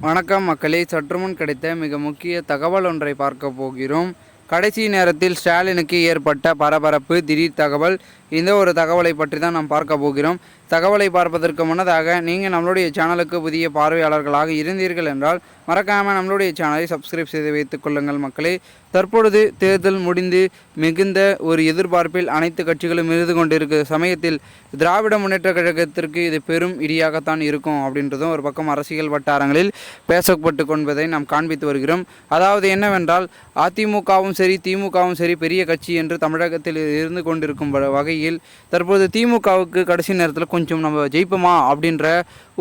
வணக்கம் மக்களே, சற்றுமுன் கிடைத்த மிக முக்கிய தகவல் ஒன்றை பார்க்க போகிறோம். கடைசி நேரத்தில் ஸ்டாலினுக்கு ஏற்பட்ட பரபரப்பு திடீர் தகவல். இந்த ஒரு தகவலை பற்றி தான் நாம் பார்க்க போகிறோம். தகவலை பார்ப்பதற்கு முன்னதாக நீங்கள் நம்மளுடைய சேனலுக்கு புதிய பார்வையாளர்களாக இருந்தீர்கள் என்றால் மறக்காமல் நம்மளுடைய சேனலை சப்ஸ்கிரைப் செய்து வைத்துக் கொள்ளுங்கள் மக்களே. தற்பொழுது தேர்தல் முடிந்து மிகுந்த ஒரு எதிர்பார்ப்பில் அனைத்து கட்சிகளும் இருந்து கொண்டிருக்கிற சமயத்தில் திராவிட முன்னேற்ற கழகத்திற்கு இது பெரும் இடியாகத்தான் இருக்கும் அப்படின்றதும் ஒரு பக்கம் அரசியல் வட்டாரங்களில் பேசப்பட்டு கொள்வதை நாம் காண்பித்து வருகிறோம். அதாவது என்னவென்றால், அதிமுகவும் சரி திமுகவும் சரி பெரிய கட்சி என்று தமிழகத்தில் இருந்து கொண்டிருக்கும் வகையில் தற்போது திமுகவுக்கு கடைசி நேரத்தில் கொஞ்சம் நம்ம ஜெயிப்போமா அப்படின்ற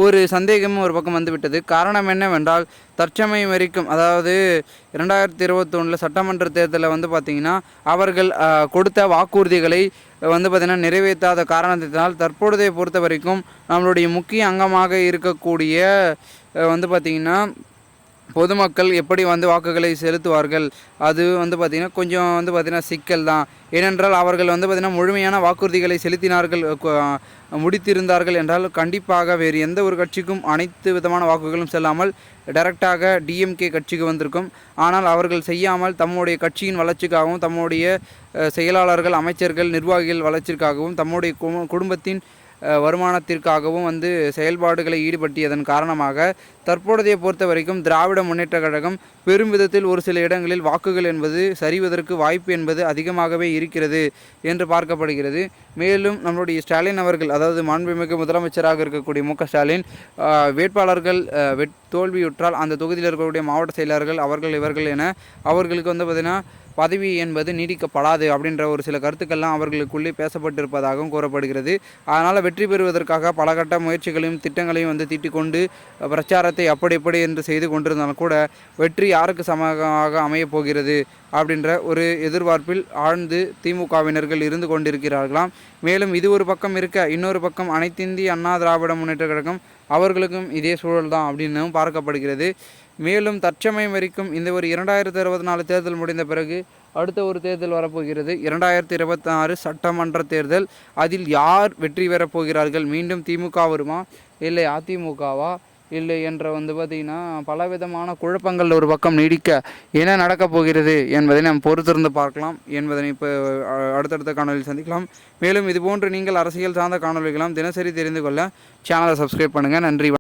ஒரு சந்தேகமும் ஒரு பக்கம் வந்துவிட்டது. காரணம் என்னவென்றால், தற்சமயம் வரைக்கும் அதாவது 2021 சட்டமன்ற தேர்தலில் பார்த்திங்கன்னா அவர்கள் கொடுத்த வாக்குறுதிகளை பார்த்திங்கன்னா நிறைவேற்றாத காரணத்தினால் தற்பொழுதை பொறுத்த வரைக்கும் நம்மளுடைய முக்கிய அங்கமாக இருக்கக்கூடிய பார்த்திங்கன்னா பொதுமக்கள் எப்படி வாக்குகளை செலுத்துவார்கள், அது பார்த்திங்கன்னா கொஞ்சம் பார்த்திங்கன்னா சிக்கல் தான். ஏனென்றால் அவர்கள் பார்த்திங்கன்னா முழுமையான வாக்குறுதிகளை செலுத்தினார்கள், முடித்திருந்தார்கள் என்றால் கண்டிப்பாக வேறு எந்த ஒரு கட்சிக்கும் அனைத்து விதமான வாக்குகளும் செல்லாமல் டைரெக்டாக டிஎம்கே கட்சிக்கு வந்திருக்கும். ஆனால் அவர்கள் செய்யாமல் தம்முடைய கட்சியின் வளர்ச்சிக்காகவும் தம்முடைய செயலாளர்கள், அமைச்சர்கள், நிர்வாகிகள் வளர்ச்சிக்காகவும் தம்முடைய குடும்பத்தின் வருமானத்திற்காகவும் செயல்பாடுகளை ஈடுபட்டியதன் காரணமாக தற்பொழுதைய பொறுத்த வரைக்கும் திராவிட முன்னேற்ற கழகம் பெரும் விதத்தில் ஒரு சில இடங்களில் வாக்குகள் என்பது சரிவதற்கு வாய்ப்பு என்பது அதிகமாகவே இருக்கிறது என்று பார்க்கப்படுகிறது. மேலும் நம்மளுடைய ஸ்டாலின் அவர்கள், அதாவது மாண்புமிகு முதலமைச்சராக இருக்கக்கூடிய மு.க. ஸ்டாலின் வேட்பாளர்கள் தோல்வியுற்றால் அந்த தொகுதியில் இருக்கக்கூடிய மாவட்ட செயலாளர்கள் அவர்கள் இவர்கள் என அவர்களுக்கு பார்த்திங்கன்னா பதவி என்பது நீடிக்கப்படாது அப்படின்ற ஒரு சில கருத்துக்கள்லாம் அவர்களுக்குள்ளே பேசப்பட்டிருப்பதாகவும் கூறப்படுகிறது. அதனால் வெற்றி பெறுவதற்காக பல கட்ட முயற்சிகளையும் திட்டங்களையும் தீட்டிக் கொண்டு பிரச்சாரத்தை அப்படி என்று செய்து கொண்டிருந்தாலும் கூட வெற்றி யாருக்கு சமமாக அமையப் போகிறது அப்படின்ற ஒரு எதிர்பார்ப்பில் ஆழ்ந்து திமுகவினர்கள் இருந்து கொண்டிருக்கிறார்களாம். மேலும் இது ஒரு பக்கம் இருக்க, இன்னொரு பக்கம் அனைத்திந்திய அண்ணா திராவிட முன்னேற்ற கழகம் அவர்களுக்கும் இதே சூழல் தான் அப்படின்னும் பார்க்கப்படுகிறது. மேலும் தற்சமயம் வரைக்கும் இந்த ஒரு 2024 தேர்தல் முடிந்த பிறகு அடுத்த ஒரு தேர்தல் வரப்போகிறது, 2026 சட்டமன்ற தேர்தல். அதில் யார் வெற்றி பெறப் போகிறார்கள்? மீண்டும் திமுக வருமா, இல்லை அதிமுகவா, இல்லை என்ற பார்த்திங்கன்னா பலவிதமான குழப்பங்கள் ஒரு பக்கம் நீடிக்க என்ன நடக்கப் போகிறது என்பதை நாம் பொறுத்திருந்து பார்க்கலாம் என்பதனை இப்போ அடுத்தடுத்த காணொலியில் சந்திக்கலாம். மேலும் இதுபோன்று நீங்கள் அரசியல் சார்ந்த காணொலிகளாம் தினசரி தெரிந்து கொள்ள சேனலை சப்ஸ்கிரைப் பண்ணுங்கள். நன்றி.